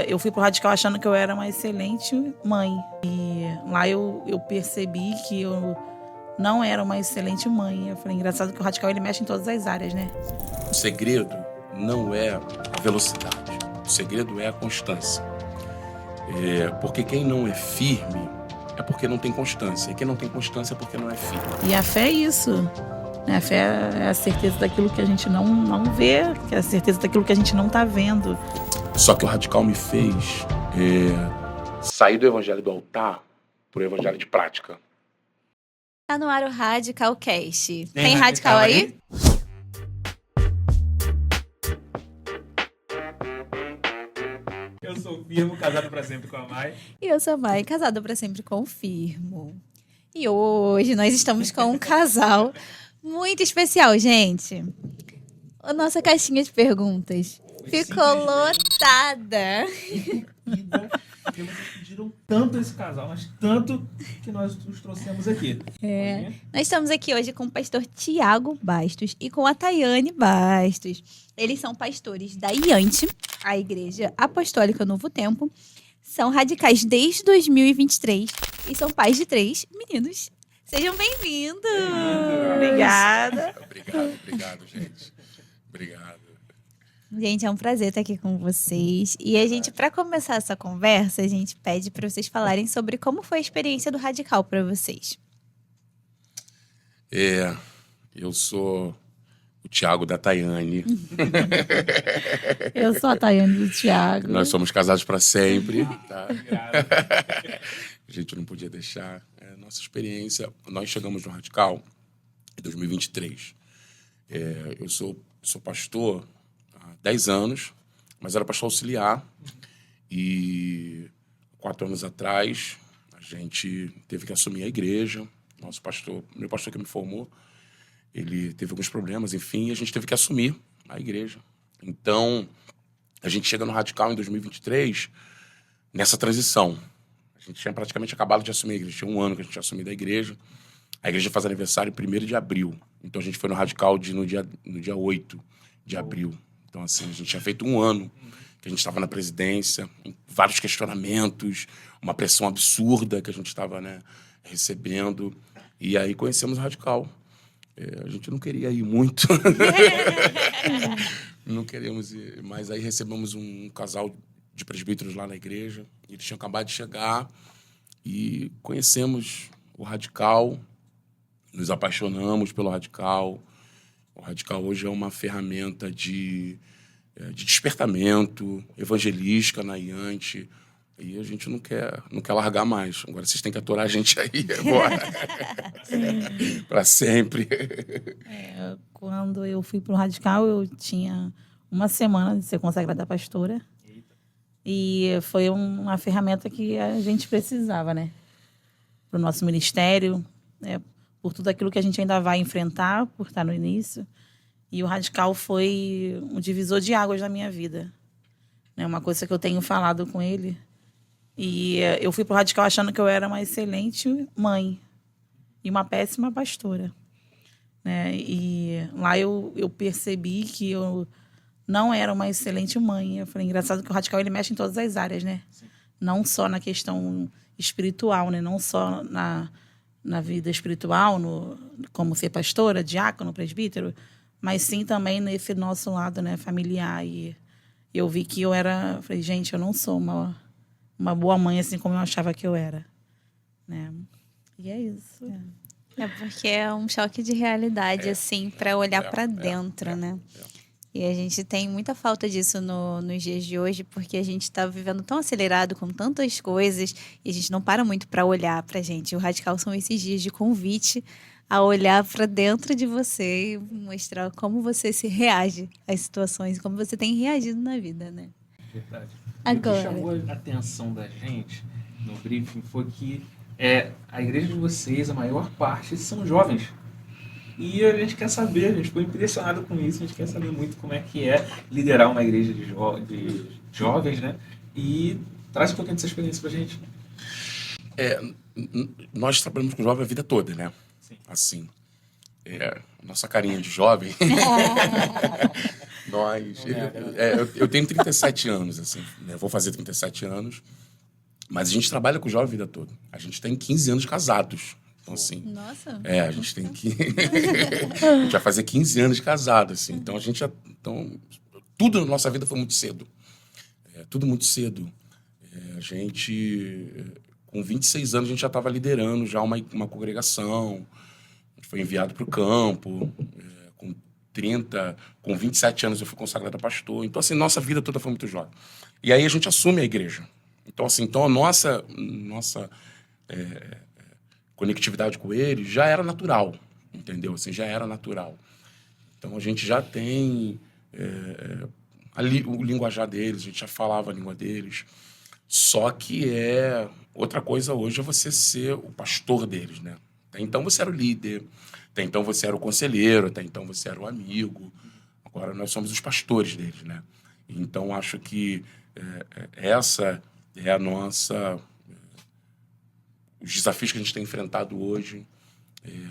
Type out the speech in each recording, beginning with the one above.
eu fui pro Radical achando que eu era uma excelente mãe. E lá eu percebi que eu não era uma excelente mãe. Eu falei, engraçado que o Radical ele mexe em todas as áreas, né? O segredo não é a velocidade. O segredo é a constância. Porque quem não é firme é porque não tem constância. E quem não tem constância é porque não é firme. E a fé é isso. A fé é a certeza daquilo que a gente não vê, que é a certeza daquilo que a gente não tá vendo. Só que o Radical me fez sair do evangelho do altar pro evangelho de prática. Tá no ar o Radical Cast. Tem Radical aí? Eu sou o Firmo, casado pra sempre com a Mai. E eu sou a Mai, casada pra sempre com o Firmo. E hoje nós estamos com um casal muito especial, gente. A nossa caixinha de perguntas ficou lotada. Porque vocês pediram tanto esse casal, mas tanto que nós os trouxemos aqui. Nós estamos aqui hoje com o pastor Tiago Bastos e com a Tayane Bastos. Eles são pastores da IANTE, a Igreja Apostólica Novo Tempo. São radicais desde 2023 e são pais de 3 meninos. Sejam bem-vindos! Obrigada. Obrigado, gente. Obrigado. Gente, é um prazer estar aqui com vocês. E a gente, para começar essa conversa, a gente pede para vocês falarem sobre como foi a experiência do Radical para vocês. Eu sou o Tiago da Tayane. Eu sou a Tayane do Tiago. Nós somos casados para sempre. Tá? A gente não podia deixar. Nossa experiência, nós chegamos no Radical em 2023. Eu sou pastor há 10 anos, mas era pastor auxiliar. E 4 anos atrás, a gente teve que assumir a igreja. Meu pastor que me formou, ele teve alguns problemas, enfim, e a gente teve que assumir a igreja. Então, a gente chega no Radical em 2023, nessa transição. A gente tinha praticamente acabado de assumir a igreja. Tinha 1 ano que a gente tinha assumido a igreja. A igreja faz aniversário 1º de abril. Então, a gente foi no Radical no dia 8 de abril. Então, assim, a gente tinha feito 1 ano que a gente estava na presidência, vários questionamentos, uma pressão absurda que a gente estava, recebendo. E aí conhecemos o Radical. A gente não queria ir muito. Não queríamos ir. Mas aí recebemos um casal de presbíteros lá na igreja. Eles tinham acabado de chegar e conhecemos o Radical, nos apaixonamos pelo Radical. O Radical hoje é uma ferramenta de despertamento evangelística na IANTE. E a gente não quer largar mais. Agora vocês têm que aturar a gente aí agora. Para sempre. Quando eu fui pro Radical, eu tinha 1 semana de ser consagrada pastora. E foi uma ferramenta que a gente precisava, para o nosso ministério, por tudo aquilo que a gente ainda vai enfrentar, por estar no início. E o Radical foi um divisor de águas na minha vida. Uma coisa que eu tenho falado com ele. E eu fui pro Radical achando que eu era uma excelente mãe e uma péssima pastora. E lá eu percebi que eu não era uma excelente mãe. Eu falei, engraçado que o Radical ele mexe em todas as áreas, Sim. Não só na questão espiritual, não só na vida espiritual, como ser pastora, diácono, presbítero, mas sim também nesse nosso lado, familiar. E eu vi que falei, gente, eu não sou uma boa mãe assim como eu achava que eu era. E é isso. É porque é um choque de realidade, assim, para olhar para dentro, E a gente tem muita falta disso nos dias de hoje, porque a gente está vivendo tão acelerado com tantas coisas e a gente não para muito para olhar para a gente. O Radical são esses dias de convite a olhar para dentro de você e mostrar como você se reage às situações, como você tem reagido na vida, Verdade. Agora. O que chamou a atenção da gente no briefing foi que a igreja de vocês, a maior parte, são jovens. E a gente quer saber, a gente ficou impressionado com isso, a gente quer saber muito como é que é liderar uma igreja de jovens, E traz um pouquinho dessa experiência pra gente. Nós trabalhamos com jovem a vida toda, Sim. Assim, nossa carinha de jovem Eu tenho 37 anos, assim, né? Vou fazer 37 anos, mas a gente trabalha com jovem a vida toda. A gente tem 15 anos casados. Então, assim... Nossa. A gente tem que... a gente vai fazer 15 anos de casado, assim. Então, a gente já... Então, tudo na nossa vida foi muito cedo. Tudo muito cedo. A gente... Com 26 anos, a gente já estava liderando já uma congregação. A gente foi enviado para o campo. Com 27 anos, eu fui consagrado a pastor. Então, assim, nossa vida toda foi muito jovem. E aí, a gente assume a igreja. Então, assim, a nossa conectividade com ele já era natural, entendeu? Assim, já era natural. Então, a gente já tem o linguajar deles, a gente já falava a língua deles. Só que outra coisa hoje é você ser o pastor deles, né? Até então você era o líder, até então você era o conselheiro, até então você era o amigo. Agora nós somos os pastores deles, né? Então, acho que essa é a nossa... os desafios que a gente tem enfrentado hoje,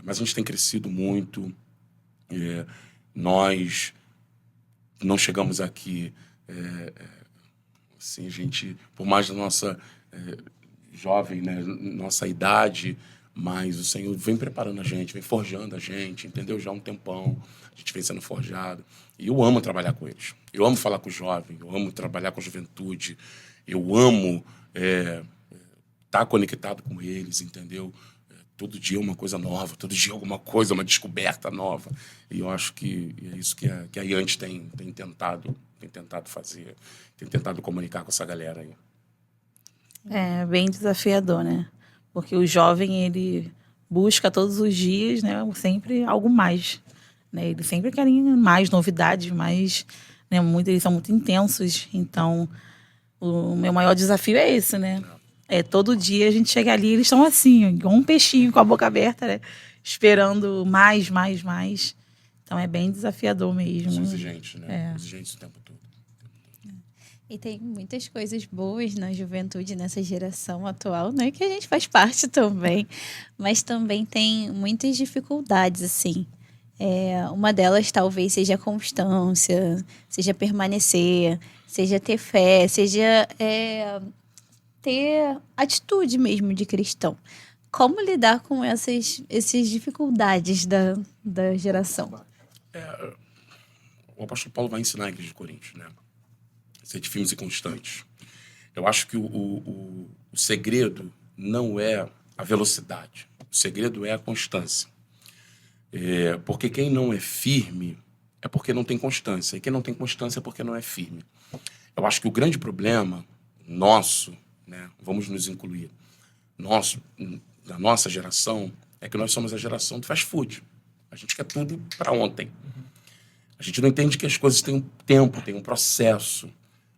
mas a gente tem crescido muito. Nós não chegamos aqui, assim, a gente, por mais da nossa jovem, né, nossa idade, mas o Senhor vem preparando a gente, vem forjando a gente, entendeu? Já há um tempão, a gente vem sendo forjado. E eu amo trabalhar com eles. Eu amo falar com o jovem, eu amo trabalhar com a juventude, eu amo... estar conectado com eles, entendeu? Todo dia uma coisa nova, todo dia alguma coisa, uma descoberta nova. E eu acho que é isso que a Iante tem tentado fazer, tem tentado comunicar com essa galera aí. É bem desafiador, né? Porque o jovem, ele busca todos os dias, né, sempre algo mais, né? Eles sempre querem mais novidades, mais, né, eles são muito intensos. Então, o meu maior desafio é esse, né? Todo dia a gente chega ali, eles estão assim, igual um peixinho com a boca aberta, né? Esperando mais. Então é bem desafiador mesmo. São exigentes, né? Exigentes o tempo todo. E tem muitas coisas boas na juventude, nessa geração atual, né? Que a gente faz parte também. Mas também tem muitas dificuldades, assim. Uma delas talvez seja a constância, seja permanecer, seja ter fé, seja... ter atitude mesmo de cristão. Como lidar com essas dificuldades da geração? O apóstolo Paulo vai ensinar a igreja de Coríntios, né? Ser firmes e constantes. Eu acho que o segredo não é a velocidade. O segredo é a constância. Porque quem não é firme é porque não tem constância. E quem não tem constância é porque não é firme. Eu acho que o grande problema nosso, né, vamos nos incluir, da nossa geração, é que nós somos a geração do fast food. A gente quer tudo para ontem. A gente não entende que as coisas têm um tempo, têm um processo.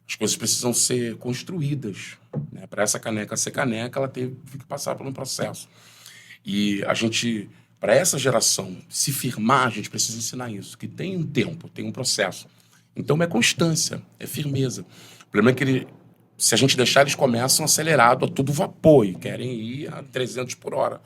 As coisas precisam ser construídas, né? Para essa caneca ser caneca, ela teve que passar por um processo. E a gente, para essa geração se firmar, a gente precisa ensinar isso, que tem um tempo, tem um processo. Então é constância, é firmeza. O problema é que se a gente deixar, eles começam acelerado a todo vapor e querem ir a 300 por hora.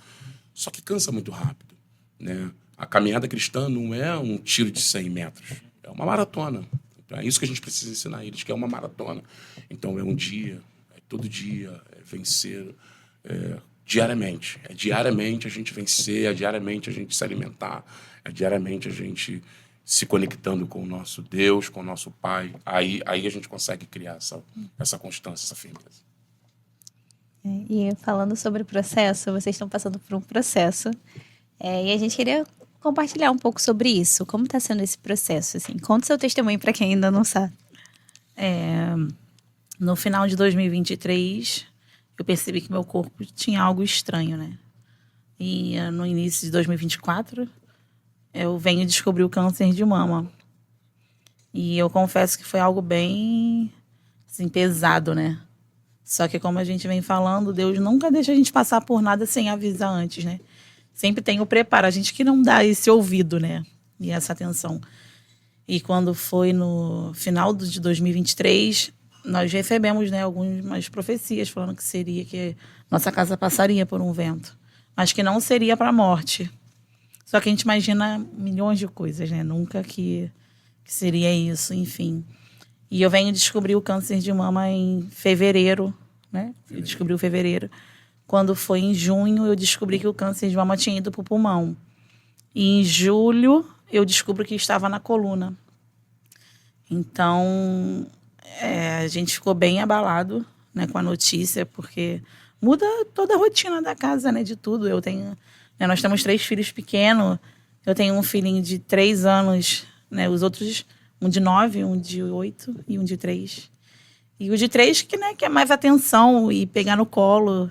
Só que cansa muito rápido, né? A caminhada cristã não é um tiro de 100 metros, é uma maratona. Então, é isso que a gente precisa ensinar a eles, que é uma maratona. Então, é um dia, é todo dia, é vencer diariamente. É diariamente a gente vencer, é diariamente a gente se alimentar, é diariamente a gente se conectando com o nosso Deus, com o nosso Pai. Aí a gente consegue criar essa constância, essa firmeza. E falando sobre o processo, vocês estão passando por um processo. E a gente queria compartilhar um pouco sobre isso. Como está sendo esse processo? Assim? Conta seu testemunho para quem ainda não sabe. No final de 2023, eu percebi que meu corpo tinha algo estranho, né? E no início de 2024, eu venho descobrir o câncer de mama. E eu confesso que foi algo bem, assim, pesado, né? Só que, como a gente vem falando, Deus nunca deixa a gente passar por nada sem avisar antes, né? Sempre tem o preparo. A gente que não dá esse ouvido, né? E essa atenção. E quando foi no final de 2023, nós recebemos, né, algumas profecias falando que nossa casa passaria por um vento, mas que não seria para a morte. Só que a gente imagina milhões de coisas, né? Nunca que que seria isso, enfim. E eu venho descobrir o câncer de mama em fevereiro, né? Eu descobri em fevereiro. Quando foi em junho, eu descobri que o câncer de mama tinha ido para o pulmão. E em julho, eu descubro que estava na coluna. Então, a gente ficou bem abalado, né, com a notícia, porque muda toda a rotina da casa, né, de tudo. Eu tenho, né, nós temos 3 filhos pequenos. Eu tenho um filhinho de 3 anos, né, os outros, um de 9, um de 8 e um de 3. E o de 3 que, né, quer mais atenção e pegar no colo.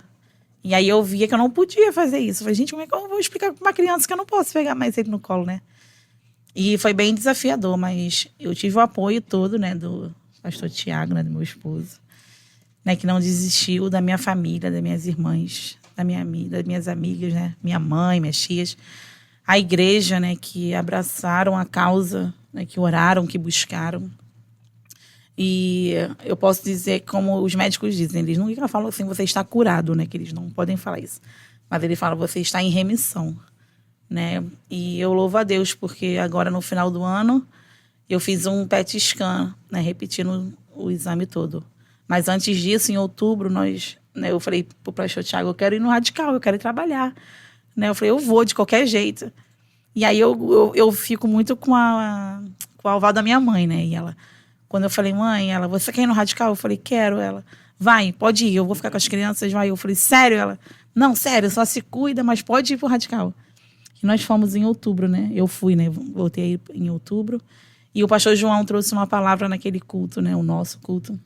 E aí eu via que eu não podia fazer isso. Eu falei, gente, como é que eu vou explicar para uma criança que eu não posso pegar mais ele no colo, né? E foi bem desafiador, mas eu tive o apoio todo, né, do pastor Tiago, né, do meu esposo, né, que não desistiu, da minha família, das minhas irmãs, das minhas amigas, né, minha mãe, minhas tias, a igreja, né, que abraçaram a causa, né, que oraram, que buscaram. E eu posso dizer, como os médicos dizem, eles nunca falam assim, você está curado, né, que eles não podem falar isso, mas ele fala, você está em remissão, né? E eu louvo a Deus, porque agora no final do ano eu fiz um PET scan, né, repetindo o exame todo. Mas antes disso, em outubro, né, eu falei pro pastor Thiago, eu quero ir no Radical, eu quero ir trabalhar, né? Eu falei, eu vou de qualquer jeito. E aí eu fico muito com o aval da minha mãe, né? E ela, quando eu falei, mãe, você quer ir no Radical? Eu falei, quero. Ela, vai, pode ir, eu vou ficar com as crianças, vai. Eu falei, sério? Ela, não, sério, só se cuida, mas pode ir pro Radical. E nós fomos em outubro, né? Eu fui, né? Voltei aí em outubro. E o pastor João trouxe uma palavra naquele culto, né? O nosso culto.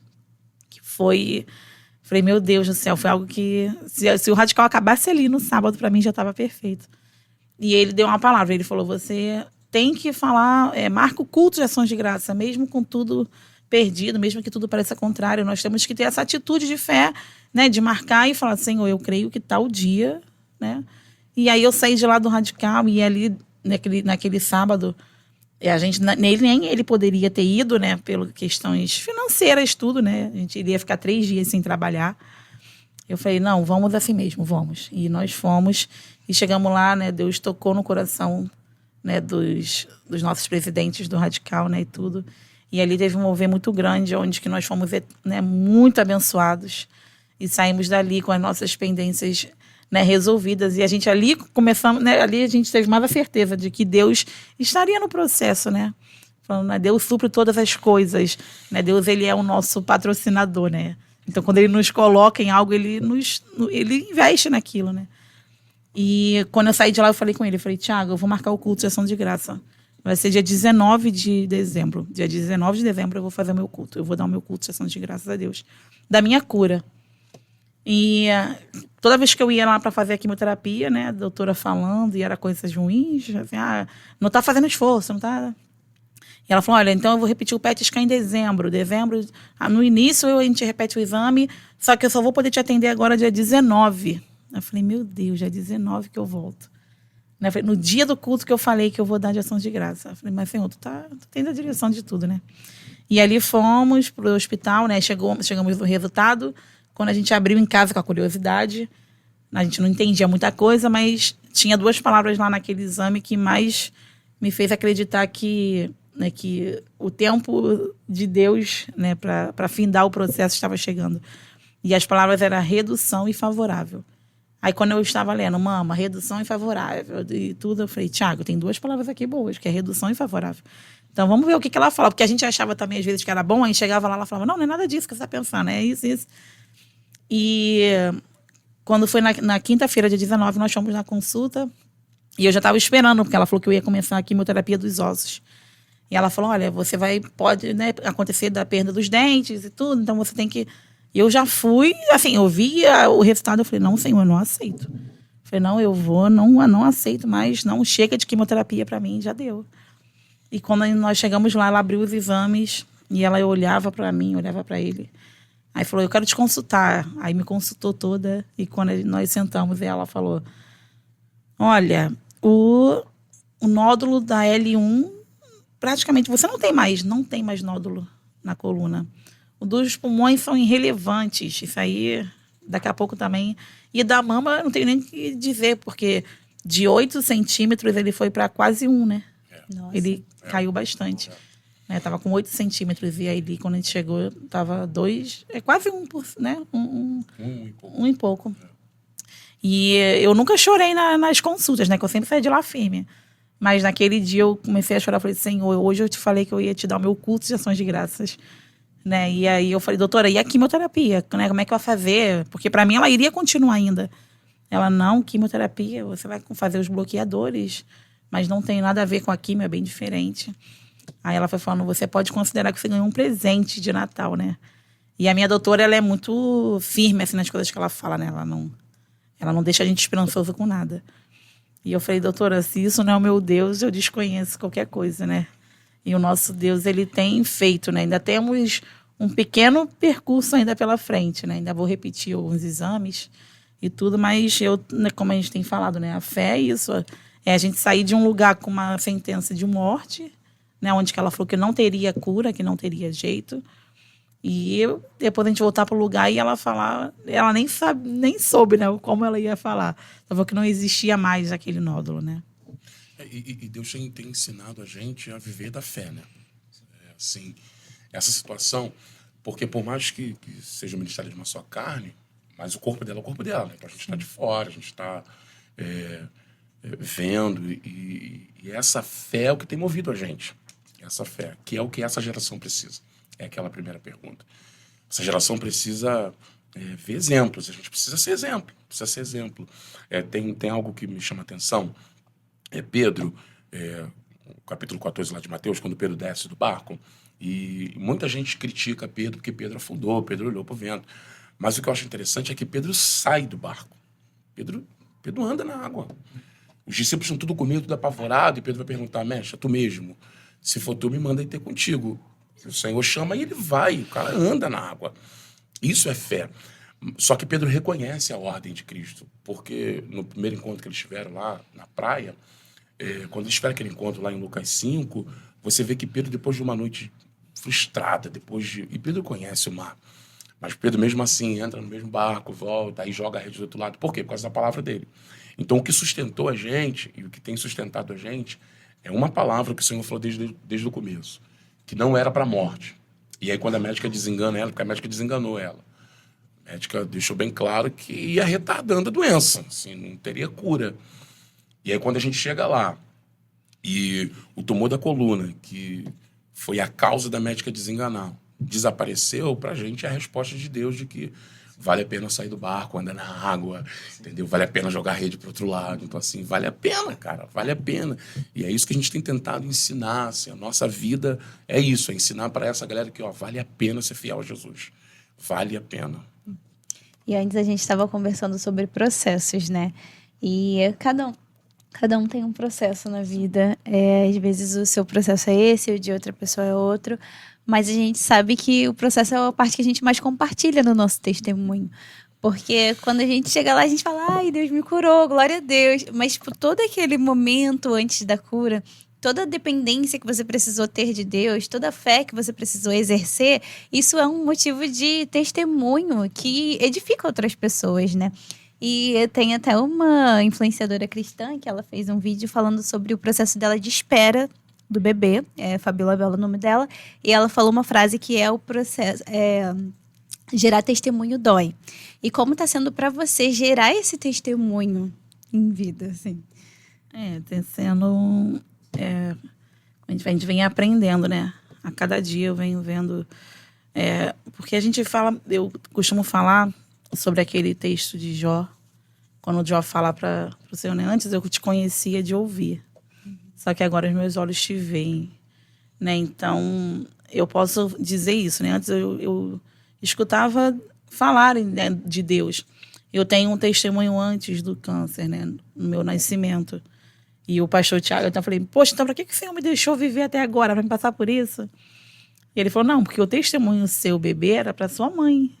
Que foi... Falei, meu Deus do céu, foi algo que... Se o Radical acabasse ali no sábado, para mim já estava perfeito. E ele deu uma palavra. Ele falou, você tem que falar... marca o culto de ações de graça, mesmo com tudo perdido, mesmo que tudo pareça contrário. Nós temos que ter essa atitude de fé, né? De marcar e falar, Senhor, eu creio que tal dia, né? E aí eu saí de lá do Radical e ali, naquele sábado, nem ele poderia ter ido, né? Pelas questões financeiras, tudo, né? A gente iria ficar 3 dias sem trabalhar. Eu falei, não, vamos assim mesmo, vamos. E nós fomos e chegamos lá, né? Deus tocou no coração, né, dos nossos presidentes do Radical, né? E tudo. E ali teve um mover muito grande, onde que nós fomos, né, muito abençoados. E saímos dali com as nossas pendências, né, resolvidas. E a gente ali começamos, né, ali a gente teve mais a certeza de que Deus estaria no processo, né? Falando, né, Deus supre todas as coisas, né? Deus, ele é o nosso patrocinador, né? Então, quando ele nos coloca em algo, ele investe naquilo, né? E quando eu saí de lá, eu falei com ele, Thiago, eu vou marcar o culto de ação de graça. Vai ser dia 19 de dezembro. Dia 19 de dezembro eu vou fazer o meu culto. Eu vou dar o meu culto de ação de graças a Deus. Da minha cura. E toda vez que eu ia lá para fazer a quimioterapia, né, a doutora falando, e era coisas ruins, assim, não está fazendo esforço, não está... E ela falou, olha, então eu vou repetir o PET scan em dezembro. No início a gente repete o exame, só que eu só vou poder te atender agora dia 19. Eu falei, meu Deus, já é 19 que eu volto. Né? No dia do culto que eu falei que eu vou dar de ação de graça. Eu falei, mas Senhor, tu tens a direção de tudo, né? E ali fomos pro hospital, né? Chegamos no resultado. Quando a gente abriu em casa com a curiosidade, a gente não entendia muita coisa, mas tinha 2 palavras lá naquele exame que mais me fez acreditar que, né, que o tempo de Deus, né, para findar o processo estava chegando. E as palavras eram redução e favorável. Aí quando eu estava lendo, mama, redução e favorável e tudo, eu falei, Thiago, tem 2 palavras aqui boas, que é redução e favorável. Então vamos ver o que ela fala, porque a gente achava também às vezes que era bom, aí chegava lá, ela falava, não é nada disso que você está pensando, é isso. E quando foi na quinta-feira, dia 19, nós fomos na consulta e eu já estava esperando, porque ela falou que eu ia começar a quimioterapia dos ossos. E ela falou, olha, pode, né, acontecer da perda dos dentes e tudo, então você tem que... E eu já fui, assim, eu vi o resultado, eu falei, não, Senhor, eu não aceito. Eu falei, não, eu não aceito mais, não, chega de quimioterapia para mim, já deu. E quando nós chegamos lá, ela abriu os exames e ela olhava para mim, olhava para ele. Aí falou, eu quero te consultar. Aí me consultou toda e quando nós sentamos, ela falou, olha, o nódulo da L1, praticamente, você não tem mais nódulo na coluna. O dos pulmões são irrelevantes. Isso aí, daqui a pouco também. E da mama, eu não tenho nem o que dizer, porque de 8 centímetros ele foi para quase 1, né? Nossa. Ele caiu bastante. né? Tava com 8 centímetros e aí quando a gente chegou tava 2, quase 1, né? Um e pouco. E eu nunca chorei nas consultas, né? Que eu sempre saí de lá firme. Mas naquele dia eu comecei a chorar, falei, Senhor, hoje eu te falei que eu ia te dar o meu culto de ações de graças, né? E aí eu falei, doutora, e a quimioterapia, né? Como é que vai fazer? Porque para mim ela iria continuar ainda. Ela, não, quimioterapia, você vai fazer os bloqueadores, mas não tem nada a ver com a quimio, é bem diferente. Aí ela foi falando, você pode considerar que você ganhou um presente de Natal, né? E a minha doutora, ela é muito firme, assim, nas coisas que ela fala, né? Ela não deixa a gente esperançoso com nada. E eu falei, doutora, se isso não é o meu Deus, eu desconheço qualquer coisa, né? E o nosso Deus, ele tem feito, né? Ainda temos um pequeno percurso ainda pela frente, né? Ainda vou repetir alguns exames e tudo, mas né, como a gente tem falado, né? A fé é isso. É a gente sair de um lugar com uma sentença de morte, né? Onde que ela falou que não teria cura, que não teria jeito. E depois a gente voltar para o lugar e ela falar, ela nem soube, né? Como ela ia falar. Ela falou que não existia mais aquele nódulo, né? E Deus tem ensinado a gente a viver da fé, né? Assim, essa situação, porque por mais que seja o ministério de uma só carne, mas o corpo dela é o corpo dela, né? Então a gente está de fora, a gente está vendo, e essa fé é o que tem movido a gente. Essa fé, que é o que essa geração precisa. É aquela primeira pergunta. Essa geração precisa ver exemplos, a gente precisa ser exemplo. Tem algo que me chama a atenção. Pedro, o capítulo 14 lá de Mateus, quando Pedro desce do barco, e muita gente critica Pedro porque Pedro afundou, Pedro olhou para o vento. Mas o que eu acho interessante é que Pedro sai do barco. Pedro anda na água. Os discípulos estão tudo com medo, tudo apavorado, e Pedro vai perguntar, mestre, é tu mesmo? Se for tu, me manda ir ter contigo. O Senhor chama e ele vai, o cara anda na água. Isso é fé. Só que Pedro reconhece a ordem de Cristo, porque no primeiro encontro que eles tiveram lá na praia, quando eles tiveram aquele encontro lá em Lucas 5, você vê que Pedro, depois de uma noite frustrada, e Pedro conhece o mar, mas Pedro mesmo assim entra no mesmo barco, volta, aí joga a rede do outro lado. Por quê? Por causa da palavra dele. Então o que sustentou a gente, e o que tem sustentado a gente, é uma palavra que o Senhor falou desde o começo, que não era para a morte. E aí quando a médica desengana ela, porque a médica desenganou ela, a médica deixou bem claro que ia retardando a doença, assim, não teria cura. E aí quando a gente chega lá, e o tumor da coluna, que foi a causa da médica desenganar, desapareceu, pra gente é a resposta de Deus de que vale a pena sair do barco, andar na água, entendeu? Vale a pena jogar a rede pro outro lado. Então, assim, vale a pena, cara, vale a pena. E é isso que a gente tem tentado ensinar, assim, a nossa vida é isso, é ensinar para essa galera que, ó, vale a pena ser fiel a Jesus. Vale a pena. E antes a gente estava conversando sobre processos, né? E cada um tem um processo na vida. Às vezes o seu processo é esse, o de outra pessoa é outro. Mas a gente sabe que o processo é a parte que a gente mais compartilha no nosso testemunho. Porque quando a gente chega lá, a gente fala, ai, Deus me curou, glória a Deus. Mas tipo, todo aquele momento antes da cura, toda a dependência que você precisou ter de Deus, toda a fé que você precisou exercer, isso é um motivo de testemunho que edifica outras pessoas, né? E tem até uma influenciadora cristã que ela fez um vídeo falando sobre o processo dela de espera do bebê, Fabiola Bela, o nome dela, e ela falou uma frase que é o processo, gerar testemunho dói. E como está sendo para você gerar esse testemunho em vida, assim? Tem sendo... a gente vem aprendendo, né? A cada dia eu venho vendo... porque a gente fala... Eu costumo falar sobre aquele texto de Jó, quando o Jó fala para o Senhor, né? Antes eu te conhecia de ouvir, só que agora os meus olhos te veem, né? Então, eu posso dizer isso, né? Antes eu escutava falarem, né, de Deus. Eu tenho um testemunho antes do câncer, né? No meu nascimento. E o pastor Tiago, então eu falei, poxa, então para que o Senhor me deixou viver até agora? Para me passar por isso? E ele falou, não, porque o testemunho seu bebê era para sua mãe.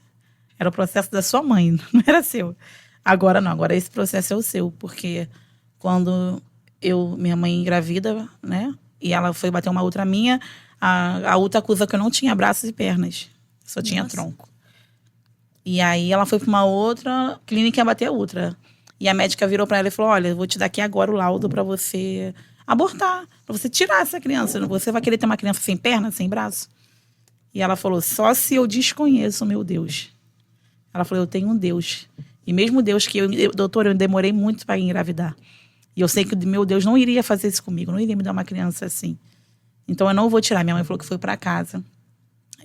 Era o processo da sua mãe, não era seu. Agora não, agora esse processo é o seu. Porque quando minha mãe engravida, né? E ela foi bater uma outra minha, a outra acusa que eu não tinha braços e pernas. Só tinha tronco. E aí ela foi para uma outra clínica e ia bater a outra. E a médica virou para ela e falou, olha, eu vou te dar aqui agora o laudo para você... abortar, para você tirar essa criança. Você vai querer ter uma criança sem perna, sem braço? E ela falou, só se eu desconheço o meu Deus. Ela falou, eu tenho um Deus. E mesmo Deus doutor, eu demorei muito para engravidar. E eu sei que o meu Deus não iria fazer isso comigo, não iria me dar uma criança assim. Então eu não vou tirar. Minha mãe falou que foi para casa.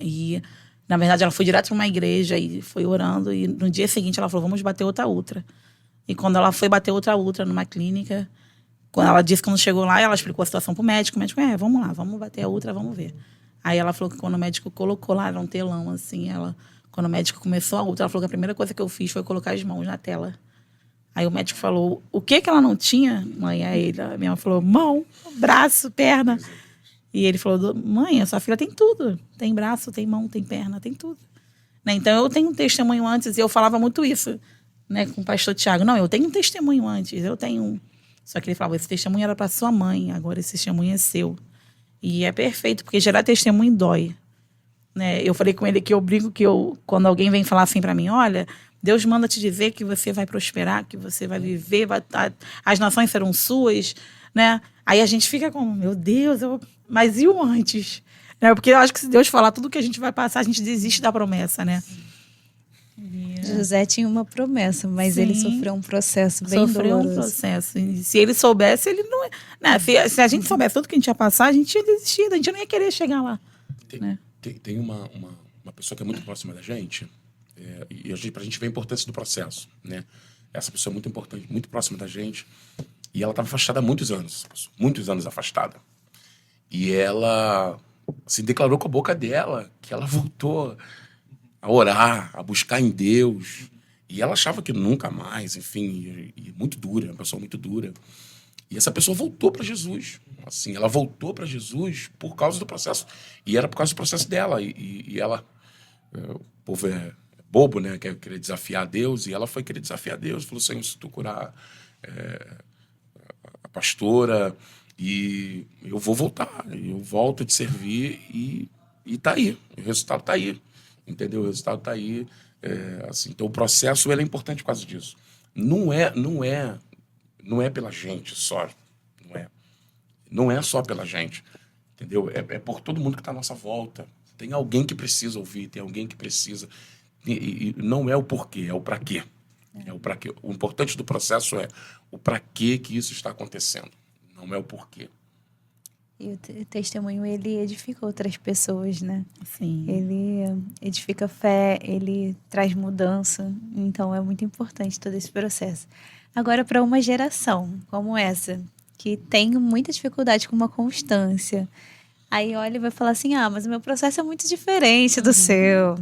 E, na verdade, ela foi direto para uma igreja e foi orando. E no dia seguinte ela falou, vamos bater outra ultra. E quando ela foi bater outra ultra numa clínica, quando ela disse que quando chegou lá, ela explicou a situação pro médico. O médico, vamos lá, vamos bater a ultra, vamos ver. Aí ela falou que quando o médico colocou lá, era um telão, assim, quando o médico começou a ultra, ela falou que a primeira coisa que eu fiz foi colocar as mãos na tela. Aí o médico falou, o que ela não tinha, mãe? Aí a minha mãe falou, mão, braço, perna. E ele falou, mãe, a sua filha tem tudo. Tem braço, tem mão, tem perna, tem tudo. Né? Então eu tenho um testemunho antes, e eu falava muito isso, né, com o pastor Tiago. Não, eu tenho um testemunho antes, eu tenho um. Só que ele falava, esse testemunho era para sua mãe, agora esse testemunho é seu. E é perfeito, porque gerar testemunho dói. Né? Eu falei com ele que eu brinco que quando alguém vem falar assim para mim, olha, Deus manda te dizer que você vai prosperar, que você vai viver, as nações serão suas, né? Aí a gente fica como, meu Deus, mas e o antes? Né? Porque eu acho que se Deus falar tudo que a gente vai passar, a gente desiste da promessa, né? José tinha uma promessa, mas Sim. ele sofreu um processo bem doloroso. Sofreu um processo. E se ele soubesse, ele não... Né? Se a gente soubesse tudo que a gente ia passar, a gente tinha desistido, a gente não ia querer chegar lá. Tem uma pessoa que é muito próxima da gente, e pra gente ver a importância do processo, né? Essa pessoa é muito importante, muito próxima da gente, e ela estava afastada há muitos anos afastada. E ela se declarou com a boca dela que ela voltou a orar, a buscar em Deus. E ela achava que nunca mais, enfim, e muito dura, uma pessoa muito dura. E essa pessoa voltou para Jesus. Assim, ela voltou para Jesus por causa do processo. E era por causa do processo dela. E ela... O povo é bobo, né? Quer querer desafiar Deus. E ela foi querer desafiar Deus. Falou, Senhor, se tu curar a pastora, e eu vou voltar. Eu volto a te servir e tá aí. O resultado tá aí. Entendeu? O resultado tá aí. Assim, então, o processo ele é importante por causa disso. Não é pela gente só. Não é só pela gente. Entendeu? É por todo mundo que está à nossa volta. Tem alguém que precisa ouvir, tem alguém que precisa. E não é o porquê, é o para quê. É o para quê. O importante do processo é o para quê que isso está acontecendo. Não é o porquê. E o testemunho, ele edifica outras pessoas, né? Sim. Ele edifica fé, ele traz mudança. Então, é muito importante todo esse processo. Agora, para uma geração como essa, que tem muita dificuldade com uma constância, aí olha e vai falar assim, mas o meu processo é muito diferente do seu.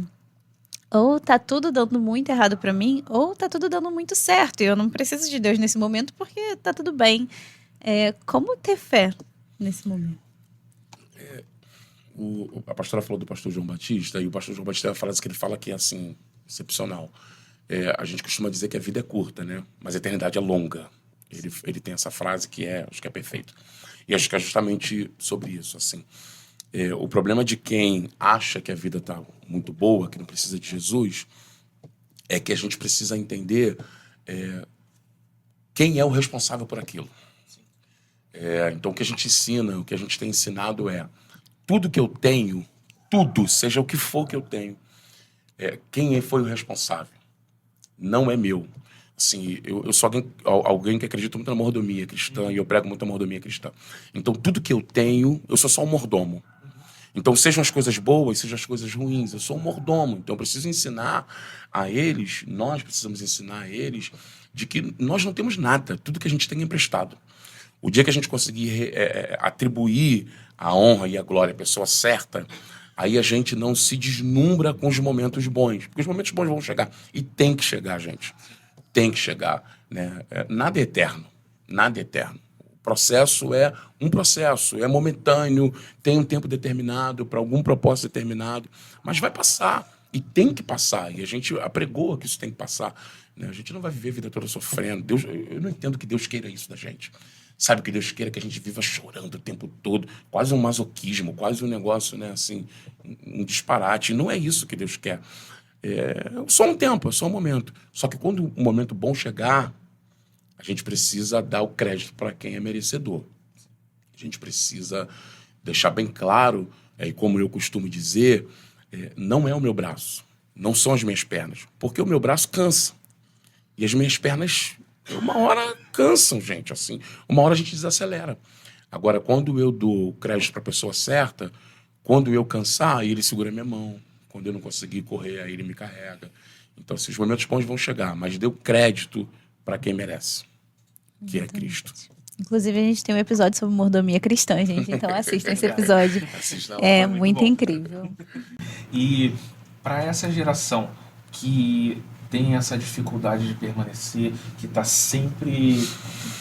Ou tá tudo dando muito errado para mim, ou tá tudo dando muito certo. E eu não preciso de Deus nesse momento porque tá tudo bem. Como ter fé nesse momento? A pastora falou do pastor João Batista, e o pastor João Batista tem uma frase que ele fala que é assim, excepcional. A gente costuma dizer que a vida é curta, né? Mas a eternidade é longa. Ele tem essa frase que acho que é perfeito. E acho que é justamente sobre isso, assim. O problema de quem acha que a vida está muito boa, que não precisa de Jesus, é que a gente precisa entender quem é o responsável por aquilo. Então, o que a gente ensina, o que a gente tem ensinado tudo que eu tenho, tudo, seja o que for que eu tenho, quem foi o responsável? Não é meu. Assim, eu sou alguém que acredita muito na mordomia cristã, e eu prego muito na mordomia cristã. Então, tudo que eu tenho, eu sou só um mordomo. Então, sejam as coisas boas, sejam as coisas ruins, eu sou um mordomo. Então, eu preciso ensinar a eles, nós precisamos ensinar a eles, de que nós não temos nada, tudo que a gente tem é emprestado. O dia que a gente conseguir atribuir a honra e a glória à pessoa certa, aí a gente não se deslumbra com os momentos bons. Porque os momentos bons vão chegar. E tem que chegar, gente. Tem que chegar. Né? Nada é eterno. Nada é eterno. O processo é um processo. É momentâneo, tem um tempo determinado, para algum propósito determinado. Mas vai passar. E tem que passar. E a gente apregou que isso tem que passar. Né? A gente não vai viver a vida toda sofrendo. Eu não entendo que Deus queira isso da gente. Sabe, que Deus queira que a gente viva chorando o tempo todo, quase um masoquismo, quase um negócio, né, assim, um disparate. Não é isso que Deus quer. É só um tempo, é só um momento. Só que quando um momento bom chegar, a gente precisa dar o crédito para quem é merecedor. A gente precisa deixar bem claro, e como eu costumo dizer, não é o meu braço, não são as minhas pernas, porque o meu braço cansa. E as minhas pernas, uma hora cansam, gente, assim. Uma hora a gente desacelera. Agora, quando eu dou crédito para a pessoa certa, quando eu cansar, aí ele segura minha mão. Quando eu não conseguir correr, aí ele me carrega. Então, esses momentos bons vão chegar, mas deu crédito para quem merece, que é Cristo. Inclusive, a gente tem um episódio sobre mordomia cristã, gente. Então, assistam esse episódio. É muito incrível. E para essa geração que tem essa dificuldade de permanecer, que está sempre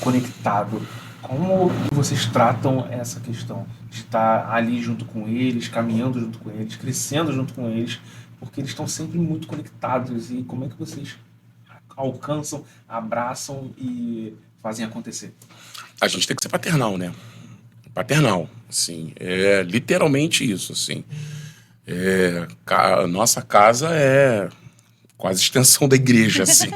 conectado, como vocês tratam essa questão de estar ali junto com eles, caminhando junto com eles, crescendo junto com eles, porque eles estão sempre muito conectados, e como é que vocês alcançam, abraçam e fazem acontecer? A gente tem que ser paternal, né? Paternal, assim, é literalmente isso, assim. A nossa casa é quase extensão da igreja, assim.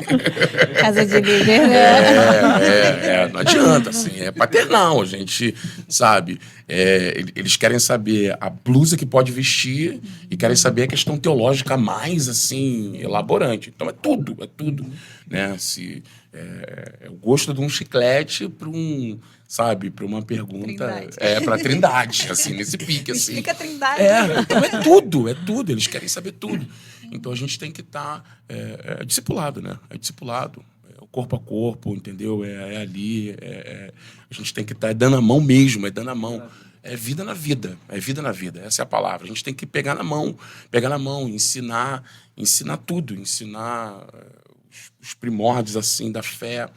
Casa de líder, né? Não adianta, assim, é paternal, a gente sabe. Eles querem saber a blusa que pode vestir e querem saber a questão teológica mais, assim, elaborante. Então é tudo, né? É o gosto de um chiclete para para uma pergunta. Para Trindade, assim, nesse pique, assim. Explica a Trindade. Então é tudo, eles querem saber tudo. Então a gente tem que estar discipulado, né? É discipulado, o corpo a corpo, entendeu? Ali, a gente tem que estar dando a mão mesmo, dando a mão. É vida na vida, essa é a palavra. A gente tem que pegar na mão, ensinar tudo, ensinar os primórdios, assim, da fé.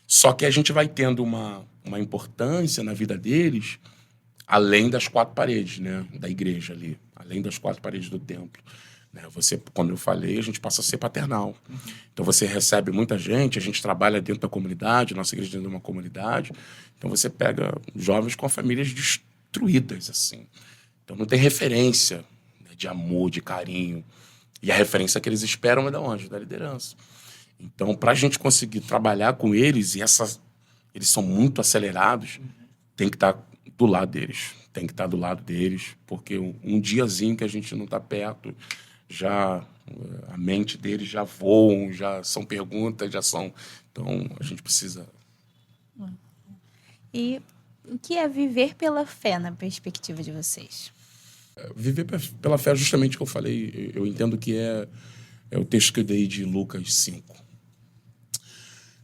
Só que a gente vai tendo uma importância na vida deles além das 4 paredes, né, da igreja ali, além das 4 paredes do templo. Você, como eu falei, a gente passa a ser paternal. Então você recebe muita gente, a gente trabalha dentro da comunidade, nossa igreja dentro de uma comunidade. Então você pega jovens com famílias destruídas, assim. Então não tem referência, né, de amor, de carinho. E a referência que eles esperam é da onde? Da liderança. Então, para a gente conseguir trabalhar com eles, eles são muito acelerados, tem que estar do lado deles. Porque um diazinho que a gente não está perto, já a mente deles já voam, já são perguntas, já são... Então, a gente precisa... E o que é viver pela fé na perspectiva de vocês? Viver pela fé é justamente o que eu falei. Eu entendo que é o texto que eu dei de Lucas 5.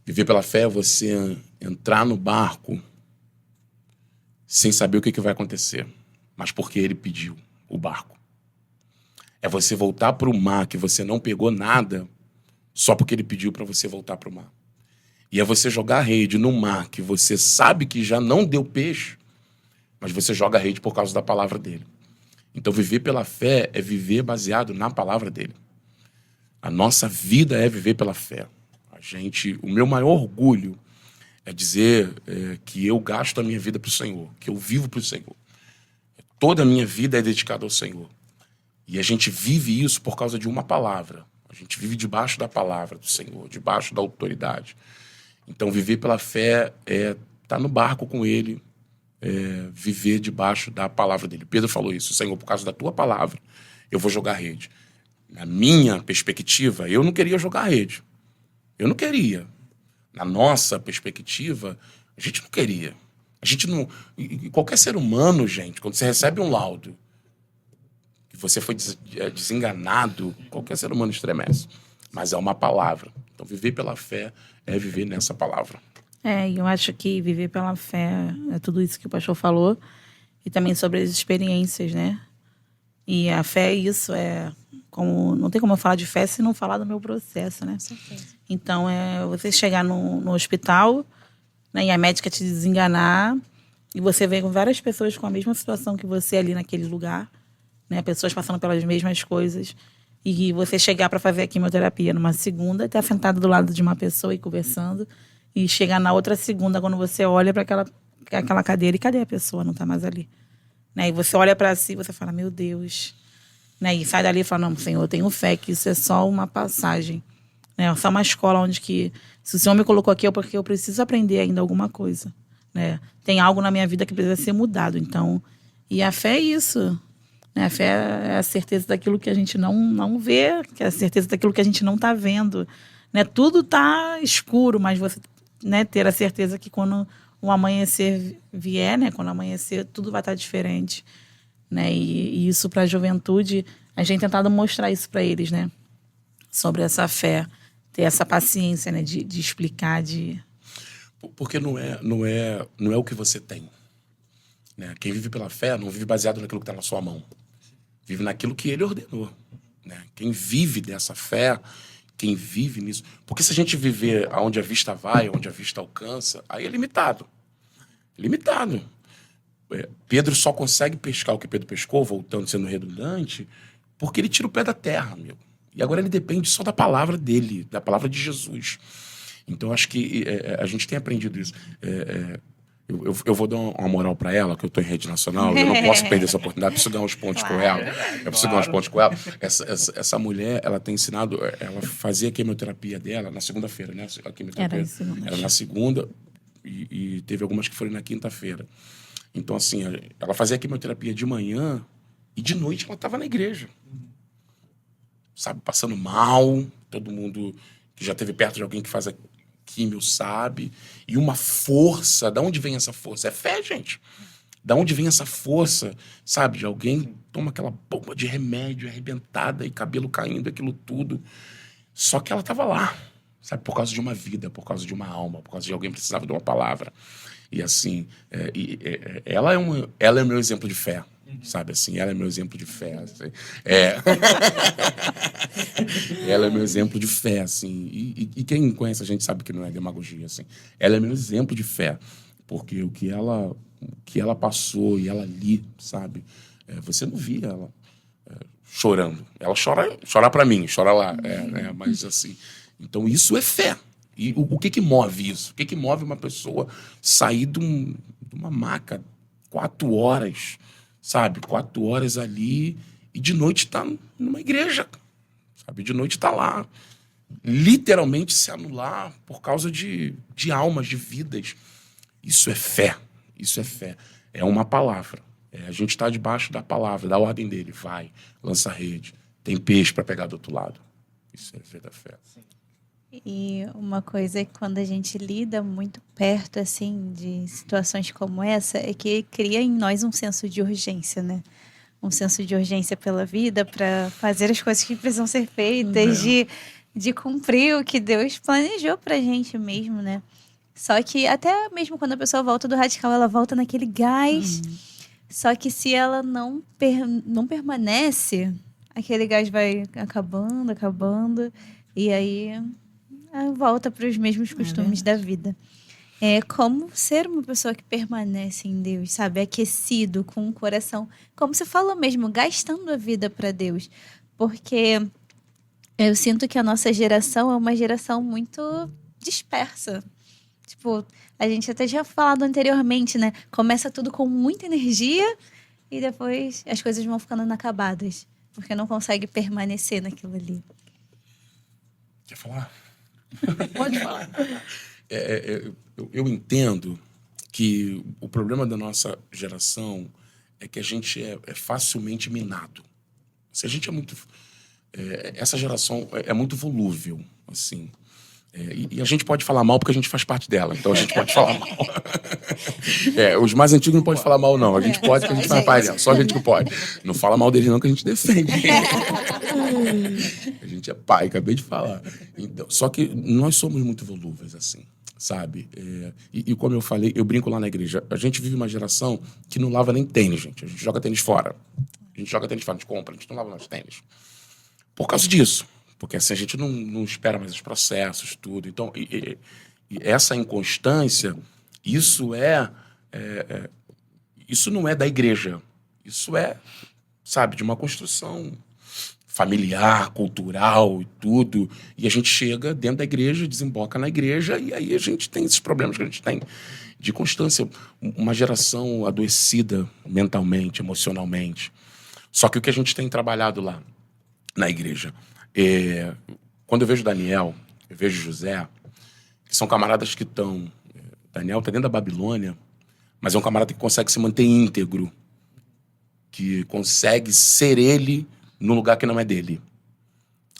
Viver pela fé é você entrar no barco sem saber o que vai acontecer, mas porque ele pediu o barco. É você voltar para o mar que você não pegou nada só porque ele pediu para você voltar para o mar. E é você jogar a rede no mar que você sabe que já não deu peixe, mas você joga a rede por causa da palavra dele. Então, viver pela fé é viver baseado na palavra dele. A nossa vida é viver pela fé. O meu maior orgulho é dizer que eu gasto a minha vida para o Senhor, que eu vivo para o Senhor. Toda a minha vida é dedicada ao Senhor. E a gente vive isso por causa de uma palavra. A gente vive debaixo da palavra do Senhor, debaixo da autoridade. Então, viver pela fé é estar no barco com Ele, viver debaixo da palavra dele. Pedro falou isso: Senhor, por causa da tua palavra, eu vou jogar rede. Na minha perspectiva, eu não queria jogar rede. Eu não queria. Na nossa perspectiva, a gente não queria. A gente não... Qualquer ser humano, gente, quando você recebe um laudo que você foi desenganado, qualquer ser humano estremece. Mas é uma palavra. Então, viver pela fé é viver nessa palavra. E eu acho que viver pela fé é tudo isso que o pastor falou, e também sobre as experiências, né? E a fé é isso, não tem como eu falar de fé se não falar do meu processo, né? Com certeza. Então, você chegar no hospital, né, e a médica te desenganar, e você vê várias pessoas com a mesma situação que você ali naquele lugar, né? Pessoas passando pelas mesmas coisas, e você chegar para fazer a quimioterapia numa segunda, estar sentado do lado de uma pessoa e conversando, e chegar na outra segunda, quando você olha para aquela cadeira, e cadê a pessoa? Não está mais ali. Né? E você olha para si e você fala, meu Deus. Né? E sai dali e fala, não, Senhor, eu tenho fé que isso é só uma passagem. Né? É só uma escola onde que, se o Senhor me colocou aqui, é porque eu preciso aprender ainda alguma coisa. né? Tem algo na minha vida que precisa ser mudado. Então, e a fé é isso, né? A fé é a certeza daquilo que a gente não vê, que é a certeza daquilo que a gente não está vendo, né? Tudo está escuro, mas você, né, ter a certeza que quando o amanhecer vier, né, quando amanhecer, tudo vai estar diferente, né? E isso para a juventude, a gente tem tentado mostrar isso para eles, né? Sobre essa fé, ter essa paciência, né, de explicar, de... Porque não é o que você tem, né? Quem vive pela fé não vive baseado naquilo que está na sua mão. Vive naquilo que ele ordenou, né? Quem vive dessa fé, quem vive nisso... Porque se a gente viver aonde a vista vai, onde a vista alcança, aí é limitado. Limitado. Pedro só consegue pescar o que Pedro pescou, voltando, sendo redundante, porque ele tira o pé da terra, meu. E agora ele depende só da palavra dele, da palavra de Jesus. Então, acho que a gente tem aprendido isso. Eu vou dar uma moral para ela, que eu estou em rede nacional, eu não posso perder essa oportunidade, preciso ganhar uns pontos com ela. Eu preciso ganhar uns pontos com ela. Essa mulher, ela tem ensinado, ela fazia a quimioterapia dela na segunda-feira, né? A quimioterapia era na segunda e teve algumas que foram na quinta-feira. Então, assim, ela fazia a quimioterapia de manhã e de noite ela estava na igreja. Sabe, passando mal, todo mundo que já esteve perto de alguém que faz a químio sabe. E uma força, da onde vem essa força? É fé, gente. Da onde vem essa força, sabe? De alguém toma aquela bomba de remédio arrebentada e cabelo caindo, aquilo tudo. Só que ela estava lá, sabe? Por causa de uma vida, por causa de uma alma, por causa de alguém que precisava de uma palavra. E assim, ela é meu exemplo de fé, sabe? Assim, ela é meu exemplo de fé. Assim. Ela é meu exemplo de fé, assim. E quem conhece a gente sabe que não é demagogia, assim. Ela é meu exemplo de fé, porque o que ela passou e ela ali, sabe? Você não via ela chorando. Ela chora para mim, chora lá, mas assim. Então isso é fé. E o que move isso? O que move uma pessoa sair de uma maca 4 horas, sabe? 4 horas ali e de noite tá numa igreja, sabe? De noite tá lá. Literalmente se anular por causa de almas, de vidas. Isso é fé. Isso é fé. É uma palavra. A gente está debaixo da palavra, da ordem dele. Vai, lança a rede. Tem peixe para pegar do outro lado. Isso é ver da fé. Sim. E uma coisa é que quando a gente lida muito perto, assim, de situações como essa, é que cria em nós um senso de urgência, né? Um senso de urgência pela vida, para fazer as coisas que precisam ser feitas, de cumprir o que Deus planejou pra gente mesmo, né? Só que até mesmo quando a pessoa volta do radical, ela volta naquele gás. Só que se ela não permanece, aquele gás vai acabando, e aí volta para os mesmos costumes da vida. É como ser uma pessoa que permanece em Deus, sabe? Aquecido, com o coração, como você falou mesmo, gastando a vida para Deus. Porque eu sinto que a nossa geração é uma geração muito dispersa. Tipo, a gente até já falado anteriormente, né? Começa tudo com muita energia e depois as coisas vão ficando inacabadas. Porque não consegue permanecer naquilo ali. Quer falar? Pode falar. Eu entendo que o problema da nossa geração é que a gente é facilmente minado. Se a gente é muito... essa geração é muito volúvel, assim. E a gente pode falar mal porque a gente faz parte dela, então a gente pode falar mal. Os mais antigos não podem falar mal, não. A gente pode porque a gente faz parte dela. Só a gente que pode. Não fala mal deles, não, que a gente defende. A gente é pai, acabei de falar. Então, só que nós somos muito volúveis, assim, sabe? E como eu falei, eu brinco lá na igreja. A gente vive uma geração que não lava nem tênis, gente. A gente joga tênis fora. A gente compra, a gente não lava nosso tênis. Por causa disso. Porque assim, a gente não espera mais os processos, tudo. Então, e essa inconstância, isso não é da igreja. Isso sabe, de uma construção familiar, cultural e tudo. E a gente chega dentro da igreja, desemboca na igreja, e aí a gente tem esses problemas que a gente tem de constância. Uma geração adoecida mentalmente, emocionalmente. Só que o que a gente tem trabalhado lá na igreja... quando eu vejo Daniel, eu vejo José, que são camaradas que estão Daniel tá dentro da Babilônia, mas é um camarada que consegue se manter íntegro, que consegue ser ele no lugar que não é dele.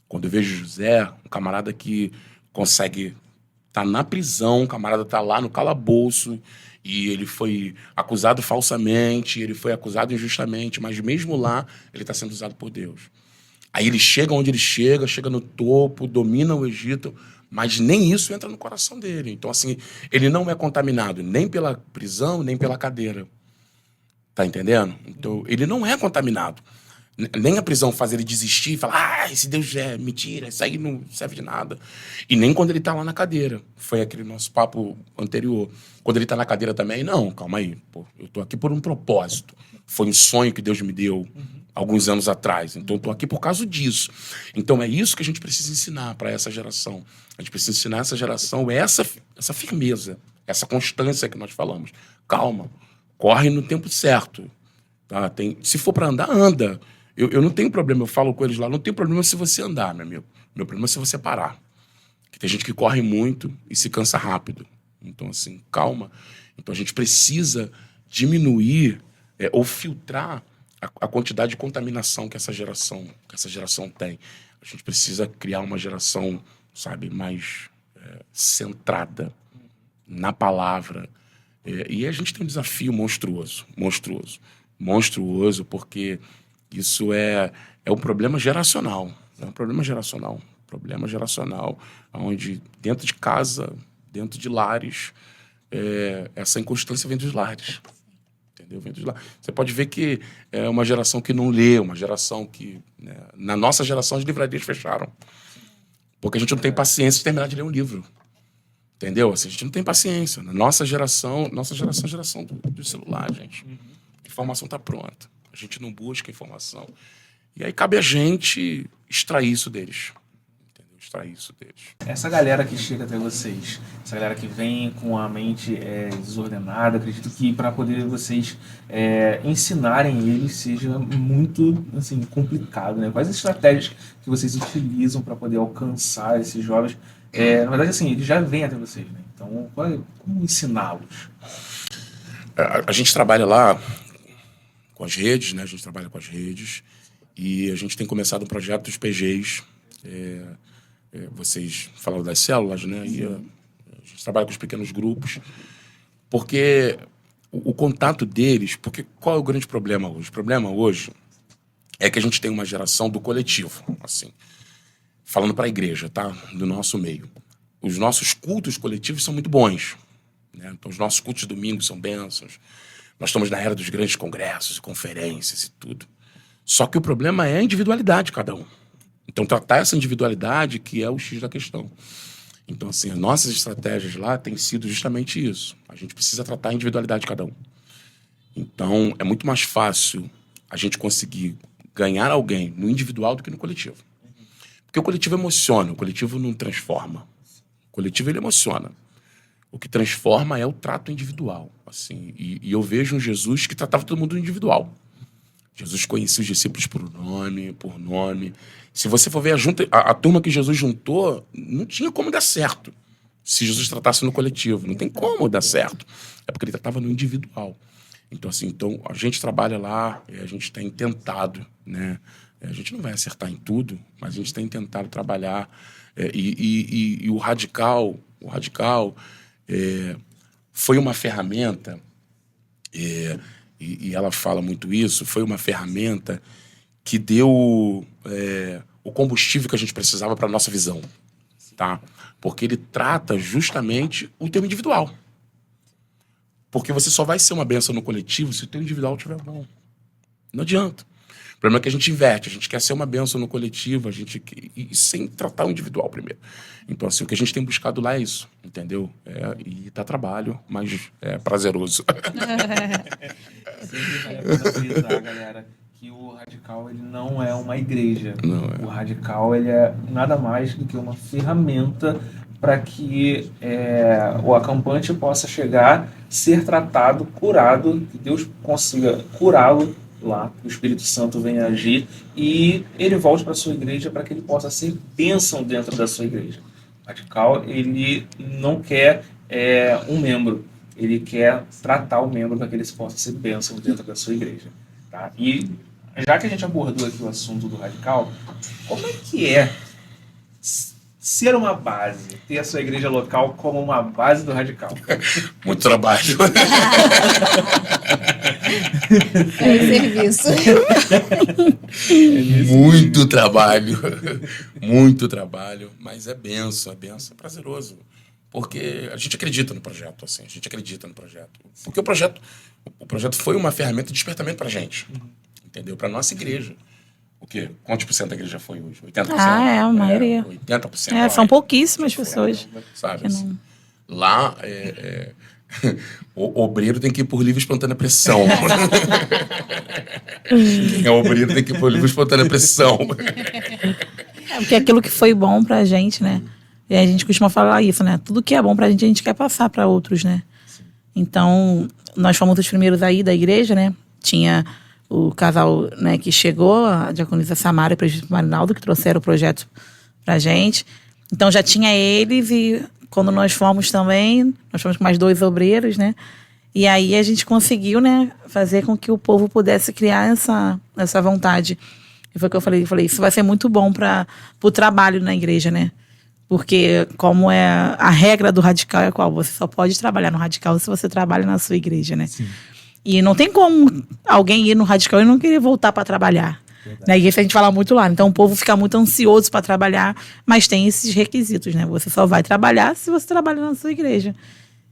Quando eu vejo José, um camarada que consegue estar na prisão, um camarada tá lá no calabouço, e ele foi acusado falsamente, ele foi acusado injustamente, mas mesmo lá, ele está sendo usado por Deus. Aí ele chega onde ele chega no topo, domina o Egito, mas nem isso entra no coração dele. Então, assim, ele não é contaminado nem pela prisão, nem pela cadeira. Tá entendendo? Então, ele não é contaminado. Nem a prisão faz ele desistir e falar, esse Deus é mentira, isso aí não serve de nada. E nem quando ele tá lá na cadeira. Foi aquele nosso papo anterior. Quando ele tá na cadeira também, não, calma aí, pô, eu tô aqui por um propósito. Foi um sonho que Deus me deu alguns anos atrás. Então, eu tô aqui por causa disso. Então, é isso que a gente precisa ensinar para essa geração. A gente precisa ensinar essa geração essa firmeza, essa constância que nós falamos. Calma, corre no tempo certo. Tá? Se for para andar, anda. Eu não tenho problema, eu falo com eles lá, não tem problema se você andar, meu amigo. Meu problema é se você parar. Porque tem gente que corre muito e se cansa rápido. Então, assim, calma. Então, a gente precisa diminuir ou filtrar a quantidade de contaminação que essa geração tem. A gente precisa criar uma geração, sabe, mais centrada na palavra. E a gente tem um desafio monstruoso, porque isso é um problema geracional. É um problema geracional, onde dentro de casa, dentro de lares, essa inconstância vem dos lares. Entendeu? Vem dos lares. Você pode ver que é uma geração que não lê, uma geração que... Né, na nossa geração, as livrarias fecharam. Porque a gente não tem paciência de terminar de ler um livro. Entendeu? Assim, a gente não tem paciência. Na nossa geração é a geração do celular, gente. A informação está pronta. A gente não busca informação. E aí cabe a gente extrair isso deles. Entendeu? Extrair isso deles. Essa galera que chega até vocês, essa galera que vem com a mente desordenada, acredito que para poder vocês ensinarem eles seja muito assim, complicado, né? Quais as estratégias que vocês utilizam para poder alcançar esses jovens? Na verdade, assim, eles já vêm até vocês, né? Então, como ensiná-los? A gente trabalha lá com as redes, né? A gente trabalha com as redes e a gente tem começado um projeto dos PGs. Vocês falaram das células, né? E a gente trabalha com os pequenos grupos, porque o contato deles... Porque qual é o grande problema hoje? O problema hoje é que a gente tem uma geração do coletivo, assim... Falando para a igreja, tá? Do nosso meio. Os nossos cultos coletivos são muito bons. Né? Então, os nossos cultos de domingo são bênçãos. Nós estamos na era dos grandes congressos e conferências e tudo. Só que o problema é a individualidade de cada um. Então, tratar essa individualidade que é o X da questão. Então, assim, as nossas estratégias lá têm sido justamente isso. A gente precisa tratar a individualidade de cada um. Então, é muito mais fácil a gente conseguir ganhar alguém no individual do que no coletivo. Porque o coletivo emociona, o coletivo não transforma. O coletivo, ele emociona. O que transforma é o trato individual. Assim, e eu vejo um Jesus que tratava todo mundo individual. Jesus conhecia os discípulos por nome. Se você for ver a turma que Jesus juntou, não tinha como dar certo se Jesus tratasse no coletivo. Não tem como dar certo. É porque ele tratava no individual. Então, assim, a gente trabalha lá, a gente tem tentado, né? A gente não vai acertar em tudo, mas a gente tem tentado trabalhar. E o radical foi uma ferramenta, e ela fala muito isso, foi uma ferramenta que deu o combustível que a gente precisava para a nossa visão. Tá? Porque ele trata justamente o teu individual. Porque você só vai ser uma bênção no coletivo se o teu individual estiver bom. Não adianta. O problema é que a gente inverte, a gente quer ser uma bênção no coletivo, e sem tratar o individual primeiro. Então, assim, o que a gente tem buscado lá é isso, entendeu? E dá trabalho, mas é prazeroso. Sempre vale a pena frisar, galera, que o Radical ele não é uma igreja. O Radical ele é nada mais do que uma ferramenta para que o acampante possa chegar, ser tratado, curado, que Deus consiga curá-lo lá, que o Espírito Santo venha agir e ele volte para a sua igreja para que ele possa ser bênção dentro da sua igreja. O Radical, ele não quer um membro, ele quer tratar o membro para que ele possa ser bênção dentro da sua igreja. Tá? E já que a gente abordou aqui o assunto do radical, como é que é ser uma base, ter a sua igreja local como uma base do radical? Muito trabalho. Serviço. Muito trabalho. Muito trabalho. Mas é benção, é prazeroso. Porque a gente acredita no projeto, assim. A gente acredita no projeto. Porque o projeto foi uma ferramenta de despertamento pra gente. Entendeu? Pra nossa igreja. O quê? Quantos por cento da igreja foi hoje? 80%? A maioria. 80%. São pouquíssimas pessoas. Sabe, assim. Lá, o obreiro tem que ir por livre e espontânea pressão. Quem é obreiro tem que ir por livre e espontânea pressão. Porque aquilo que foi bom pra gente, né? E a gente costuma falar isso, né? Tudo que é bom pra gente, a gente quer passar pra outros, né? Então, nós fomos os primeiros aí da igreja, né? Tinha o casal, né, que chegou, a diaconisa Samara e o presbítero Marinaldo, que trouxeram o projeto pra gente. Então, já tinha eles e quando nós fomos também, nós fomos com mais 2 obreiros, né? E aí a gente conseguiu, né, fazer com que o povo pudesse criar essa vontade. E foi o que eu falei, isso vai ser muito bom para o trabalho na igreja, né? Porque como é a regra do radical é qual? Você só pode trabalhar no radical se você trabalha na sua igreja, né? Sim. E não tem como alguém ir no radical e não querer voltar para trabalhar. Na igreja a gente fala muito lá. Então o povo fica muito ansioso para trabalhar, mas tem esses requisitos, né? Você só vai trabalhar se você trabalha na sua igreja.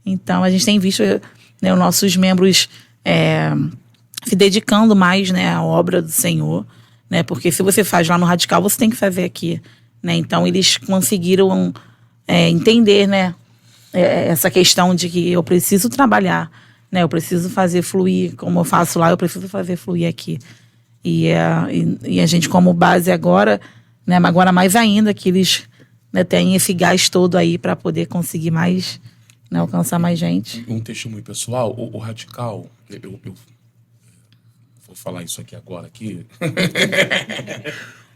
Então a gente tem visto, né, os nossos membros se dedicando mais, né, à obra do Senhor, né? Porque se você faz lá no radical, você tem que fazer aqui, né? Então eles conseguiram entender, né, essa questão de que eu preciso trabalhar, né? Eu preciso fazer fluir como eu faço lá, eu preciso fazer fluir aqui. E a gente como base agora, né, agora mais ainda que eles, né, têm esse gás todo aí para poder conseguir mais, né, alcançar mais gente. Um testemunho pessoal, o radical, eu vou falar isso aqui agora aqui.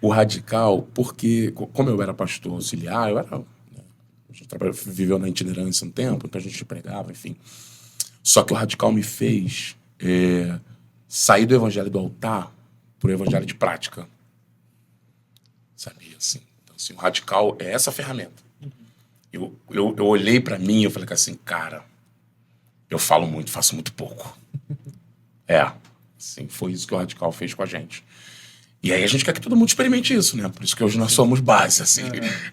O radical, porque como eu era pastor auxiliar, a gente viveu na itinerância um tempo, então a gente pregava, enfim. Só que o radical me fez sair do evangelho do altar para o evangelho de prática. Sabia, assim. Então, assim, o radical é essa ferramenta. Eu olhei para mim e eu falei assim, cara, eu falo muito, faço muito pouco. Assim, foi isso que o radical fez com a gente. E aí a gente quer que todo mundo experimente isso, né? Por isso que hoje nós somos base, assim.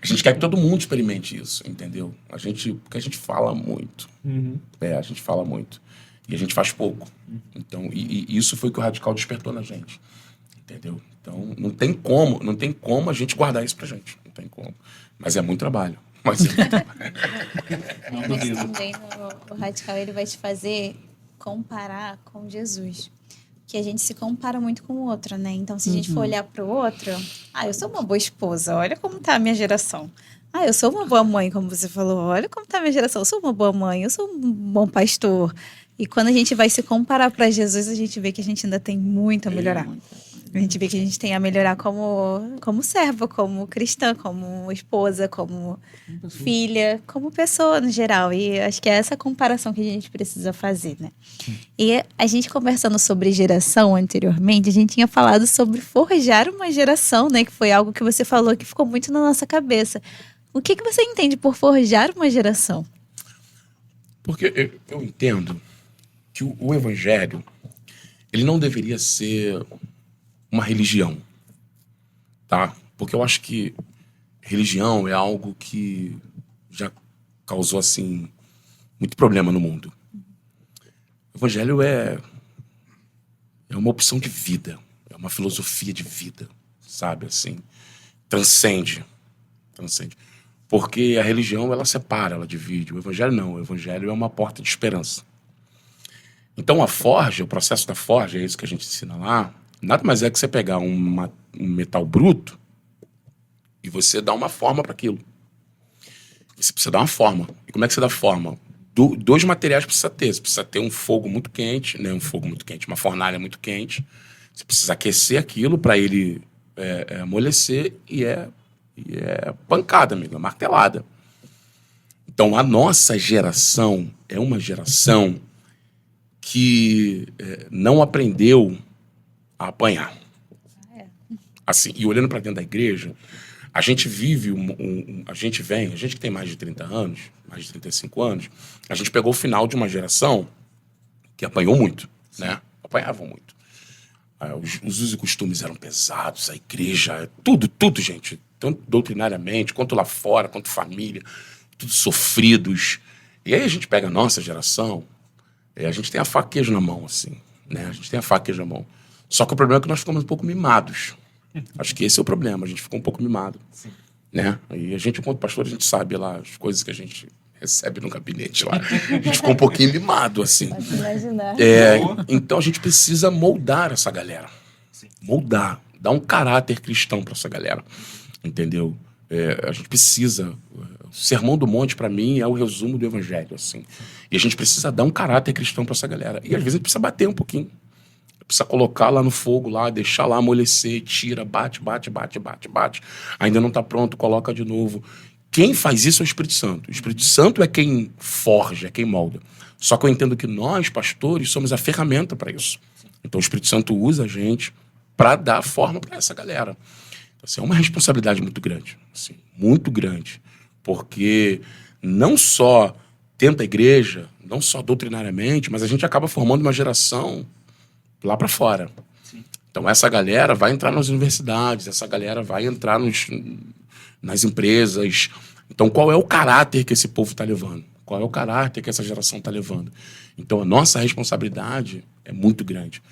A gente quer que todo mundo experimente isso, entendeu? Porque a gente fala muito. A gente fala muito. E a gente faz pouco. Então, e isso foi o que o radical despertou na gente. Entendeu? Então, não tem como a gente guardar isso pra gente. Não tem como. Mas é muito trabalho. Mas também o radical, ele vai te fazer comparar com Jesus. Que a gente se compara muito com o outro, né? Então, se a gente for olhar para o outro... eu sou uma boa esposa, olha como tá a minha geração. Eu sou uma boa mãe, como você falou, olha como tá a minha geração. Eu sou uma boa mãe, eu sou um bom pastor. E quando a gente vai se comparar para Jesus, a gente vê que a gente ainda tem muito a melhorar. A gente vê que a gente tem a melhorar como serva, como cristã, como esposa, como filha, como pessoa no geral. E acho que é essa comparação que a gente precisa fazer, né? E a gente conversando sobre geração anteriormente, a gente tinha falado sobre forjar uma geração, né? Que foi algo que você falou que ficou muito na nossa cabeça. O que você entende por forjar uma geração? Porque eu entendo que o evangelho, ele não deveria ser uma religião, tá? Porque eu acho que religião é algo que já causou, assim, muito problema no mundo. O evangelho é uma opção de vida, é uma filosofia de vida, sabe, assim, transcende. Porque a religião, ela separa, ela divide. O evangelho não, o evangelho é uma porta de esperança. Então a forja, o processo da forja, é isso que a gente ensina lá, nada mais é que você pegar um metal bruto e você dá uma forma para aquilo. Você precisa dar uma forma. E como é que você dá forma? Dois materiais precisa ter. Você precisa ter um fogo muito quente, né? Uma fornalha muito quente. Você precisa aquecer aquilo para ele amolecer e é pancada, amigo, é martelada. Então, a nossa geração é uma geração que não aprendeu a apanhar. Assim, e olhando para dentro da igreja, a gente vive, a gente que tem mais de 30 anos, mais de 35 anos, a gente pegou o final de uma geração que apanhou muito, né? Apanhavam muito. Os usos e costumes eram pesados, a igreja, tudo, gente. Tanto doutrinariamente, quanto lá fora, quanto família, tudo sofridos. E aí a gente pega a nossa geração, a gente tem a faca e queijo na mão, assim, né? A gente tem a faca e queijo na mão. Só que o problema é que nós ficamos um pouco mimados. Acho que esse é o problema, a gente ficou um pouco mimado. Sim. Né? E a gente, enquanto pastor, a gente sabe lá as coisas que a gente recebe no gabinete lá. A gente ficou um pouquinho mimado, assim. Pode imaginar. Então a gente precisa moldar essa galera. Sim. Moldar, dar um caráter cristão para essa galera. Entendeu? A gente precisa... O Sermão do Monte, para mim, é o resumo do Evangelho, assim. E a gente precisa dar um caráter cristão para essa galera. E às vezes a gente precisa bater um pouquinho. Precisa colocar lá no fogo, lá, deixar lá amolecer, tira, bate. Ainda não está pronto, coloca de novo. Quem faz isso é o Espírito Santo. O Espírito Santo é quem forja, é quem molda. Só que eu entendo que nós, pastores, somos a ferramenta para isso. Então o Espírito Santo usa a gente para dar forma para essa galera. Então, assim, é uma responsabilidade muito grande. Assim, muito grande. Porque não só dentro da igreja, não só doutrinariamente, mas a gente acaba formando uma geração lá para fora. Sim. Então essa galera vai entrar nas universidades, essa galera vai entrar nas empresas. Então qual é o caráter que esse povo está levando? Qual é o caráter que essa geração está levando? Então a nossa responsabilidade é muito grande.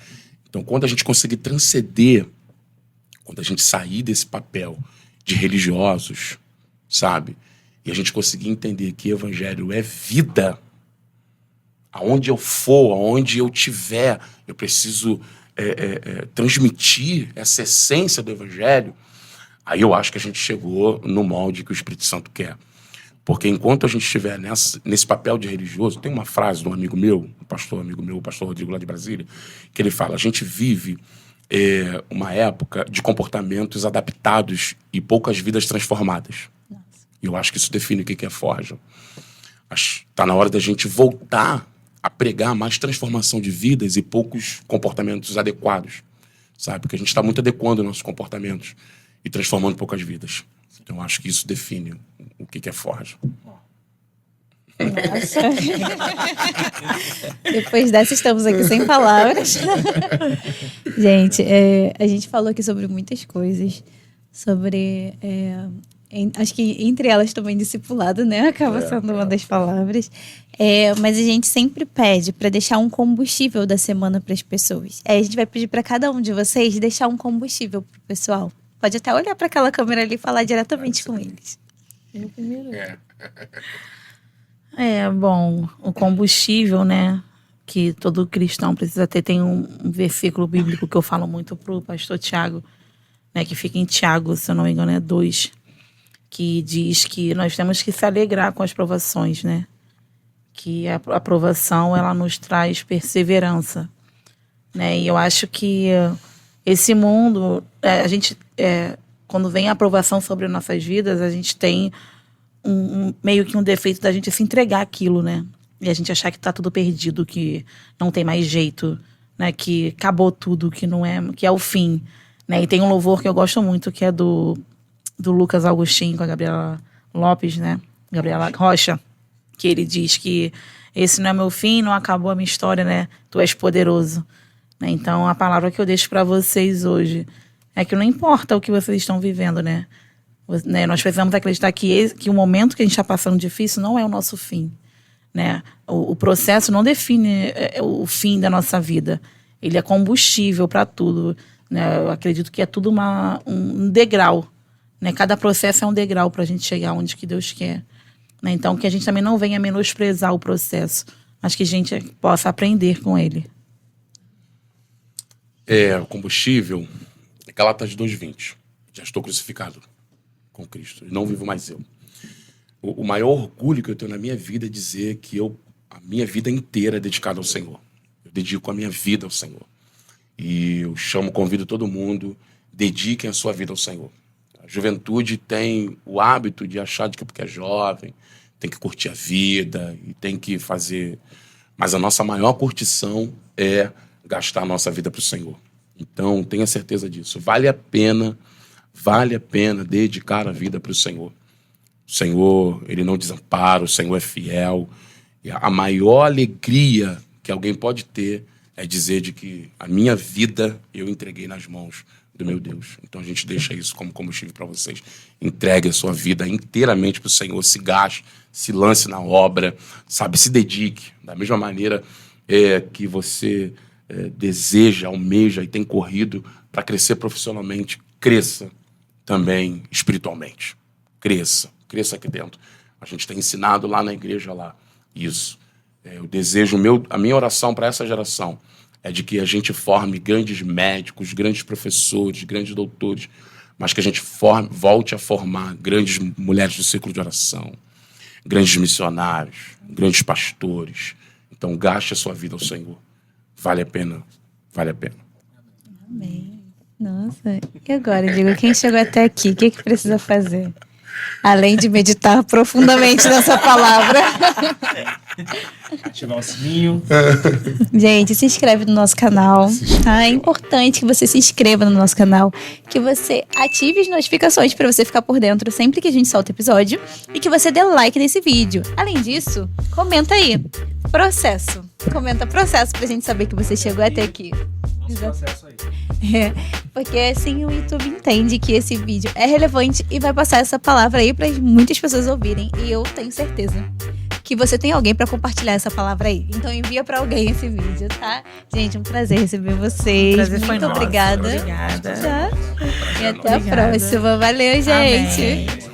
Então quando a gente conseguir transcender, quando a gente sair desse papel de religiosos, sabe? E a gente conseguir entender que evangelho é vida, aonde eu for, aonde eu tiver, eu preciso transmitir essa essência do evangelho, aí eu acho que a gente chegou no molde que o Espírito Santo quer. Porque enquanto a gente estiver nesse papel de religioso, tem uma frase de um amigo meu, o pastor Rodrigo lá de Brasília, que ele fala, a gente vive uma época de comportamentos adaptados e poucas vidas transformadas. Nossa. E eu acho que isso define o que é Forja. Está na hora da gente voltar a pregar mais transformação de vidas e poucos comportamentos adequados, sabe? Porque a gente está muito adequando nossos comportamentos e transformando poucas vidas. Então, eu acho que isso define o que é Forja. Nossa. Depois dessa, estamos aqui sem palavras. Gente, a gente falou aqui sobre muitas coisas, sobre... acho que entre elas também discipulado, né? Acaba sendo uma das palavras. Mas a gente sempre pede para deixar um combustível da semana para as pessoas. A gente vai pedir para cada um de vocês deixar um combustível para o pessoal. Pode até olhar para aquela câmera ali e falar diretamente com eles. Eu primeiro. Bom, o combustível, né? Que todo cristão precisa ter. Tem um versículo bíblico que eu falo muito pro pastor Tiago, né? Que fica em Tiago, se eu não me engano, 2. Que diz que nós temos que se alegrar com as provações, né? Que a provação, ela nos traz perseverança, né? E eu acho que esse mundo, a gente, quando vem a aprovação sobre nossas vidas, a gente tem meio que um defeito da gente se entregar àquilo, né? E a gente achar que tá tudo perdido, que não tem mais jeito, né? Que acabou tudo, que não é, que é o fim, né? E tem um louvor que eu gosto muito, que é do Lucas Augustin com a Gabriela Lopes, né? Gabriela Rocha, que ele diz que esse não é meu fim, não acabou a minha história, né? Tu és poderoso. Né? Então, a palavra que eu deixo para vocês hoje é que não importa o que vocês estão vivendo, né? Nós precisamos acreditar que o momento que a gente está passando difícil não é o nosso fim, né? O processo não define o fim da nossa vida. Ele é combustível para tudo, né? Eu acredito que é tudo um degrau, né? Cada processo é um degrau para a gente chegar onde que Deus quer. Né? Então, que a gente também não venha menosprezar o processo, mas que a gente possa aprender com ele. O combustível é Galatas 2:20. Já estou crucificado com Cristo. Não vivo mais eu. O maior orgulho que eu tenho na minha vida é dizer que a minha vida inteira é dedicada ao Senhor. Eu dedico a minha vida ao Senhor. E eu convido todo mundo, dediquem a sua vida ao Senhor. juventude tem o hábito de achar de que porque é jovem, tem que curtir a vida e tem que fazer... Mas a nossa maior curtição é gastar a nossa vida para o Senhor. Então, tenha certeza disso. Vale a pena dedicar a vida para o Senhor. O Senhor, Ele não desampara, o Senhor é fiel. E a maior alegria que alguém pode ter é dizer de que a minha vida eu entreguei nas mãos do meu Deus. Então a gente deixa isso como combustível para vocês. Entregue a sua vida inteiramente para o Senhor, se gaste, se lance na obra, sabe, se dedique. Da mesma maneira que você deseja, almeja e tem corrido para crescer profissionalmente, cresça também espiritualmente. Cresça aqui dentro. A gente tem ensinado lá na igreja lá isso. Eu desejo, a minha oração para essa geração é de que a gente forme grandes médicos, grandes professores, grandes doutores, mas que a gente volte a formar grandes mulheres do círculo de oração, grandes missionários, grandes pastores. Então, gaste a sua vida ao Senhor. Vale a pena. Vale a pena. Amém. Nossa, e agora, Diego, quem chegou até aqui, o que precisa fazer? Além de meditar profundamente nessa palavra. Ativar o sininho. Gente, se inscreve no nosso canal, tá? É importante que você se inscreva no nosso canal, que você ative as notificações para você ficar por dentro sempre que a gente solta episódio e que você dê like nesse vídeo. Além disso, comenta aí, processo. Comenta processo pra gente saber que você chegou até aqui. Nosso processo aí. Porque assim o YouTube entende que esse vídeo é relevante e vai passar essa palavra aí para muitas pessoas ouvirem. E eu tenho certeza que você tem alguém para compartilhar essa palavra aí. Então envia para alguém esse vídeo, tá? Gente, um prazer receber vocês. Prazer foi muito nosso. obrigada. Obrigada. Tá? E até a próxima. Valeu, gente. Amém.